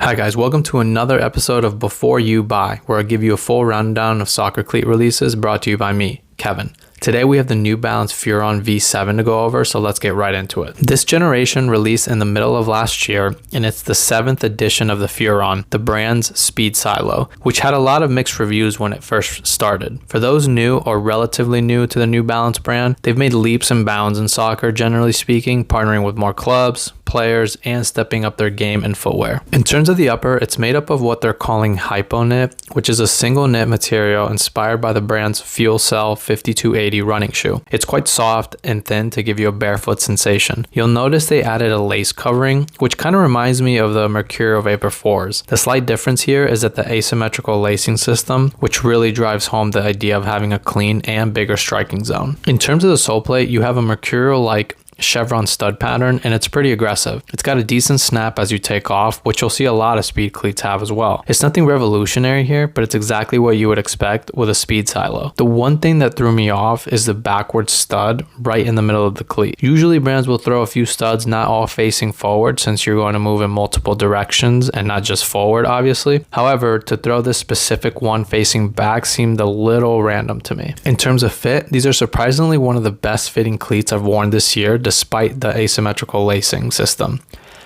Hi guys, welcome to another episode of Before You Buy, where I give you a full rundown of soccer cleat releases brought to you by me, Kevin. Today we have the New Balance Furon V7 to go over, so let's get right into it. This generation released in the middle of last year, and it's the 7th edition of the Furon, the brand's speed silo, which had a lot of mixed reviews when it first started. For those new or relatively new to the New Balance brand, they've made leaps and bounds in soccer, generally speaking, partnering with more clubs, players, and stepping up their game and footwear. In terms of the upper, it's made up of what they're calling hypo knit, which is a single knit material inspired by the brand's Fuel Cell 5280 running shoe. It's quite soft and thin to give you a barefoot sensation. You'll notice they added a lace covering, which kind of reminds me of the Mercurial Vapor 4s. The slight difference here is that the asymmetrical lacing system, which really drives home the idea of having a clean and bigger striking zone. In terms of the sole plate, you have a Mercurial-like chevron stud pattern, and it's pretty aggressive. It's got a decent snap as you take off, which you'll see a lot of speed cleats have as well. It's nothing revolutionary here, but it's exactly what you would expect with a speed silo. The one thing that threw me off is the backward stud right in the middle of the cleat. Usually brands will throw a few studs not all facing forward, since you're going to move in multiple directions and not just forward, obviously. However, to throw this specific one facing back seemed a little random to me. In terms of fit, these are surprisingly one of the best fitting cleats I've worn this year, despite the asymmetrical lacing system.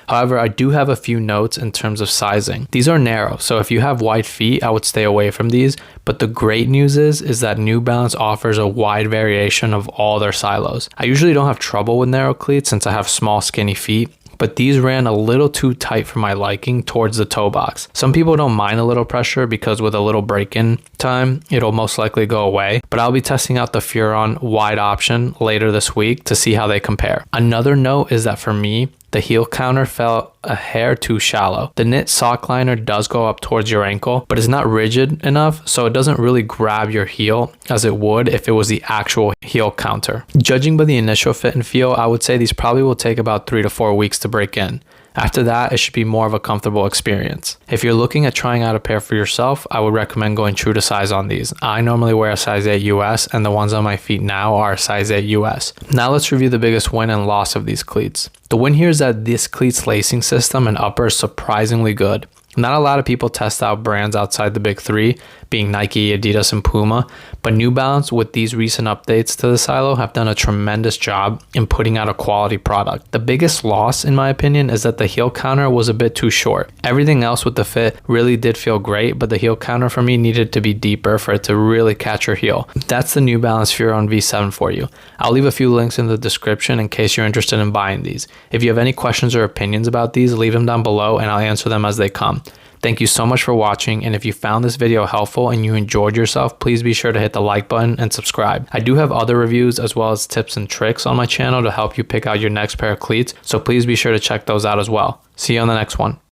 However, I do have a few notes in terms of sizing. These are narrow, so if you have wide feet, I would stay away from these. But the great news is that New Balance offers a wide variation of all their silos. I usually don't have trouble with narrow cleats since I have small, skinny feet, but these ran a little too tight for my liking towards the toe box. Some people don't mind a little pressure because with a little break-in time, it'll most likely go away, but I'll be testing out the Furon wide option later this week to see how they compare. Another note is that for me, the heel counter felt a hair too shallow. The knit sock liner does go up towards your ankle, but it's not rigid enough, so it doesn't really grab your heel as it would if it was the actual heel counter. Judging by the initial fit and feel, I would say these probably will take about 3 to 4 weeks to break in. After that, it should be more of a comfortable experience. If you're looking at trying out a pair for yourself, I would recommend going true to size on these. I normally wear a size 8 US, and the ones on my feet now are a size 8 US. Now let's review the biggest win and loss of these cleats. The win here is that this cleat's lacing system and upper is surprisingly good. Not a lot of people test out brands outside the big three, being Nike, Adidas, and Puma, but New Balance with these recent updates to the silo have done a tremendous job in putting out a quality product. The biggest loss, in my opinion, is that the heel counter was a bit too short. Everything else with the fit really did feel great, but the heel counter for me needed to be deeper for it to really catch your heel. That's the New Balance Furon V7 for you. I'll leave a few links in the description in case you're interested in buying these. If you have any questions or opinions about these, leave them down below and I'll answer them as they come. Thank you so much for watching, and if you found this video helpful and you enjoyed yourself, please be sure to hit the like button and subscribe. I do have other reviews as well as tips and tricks on my channel to help you pick out your next pair of cleats, so please be sure to check those out as well. See you on the next one.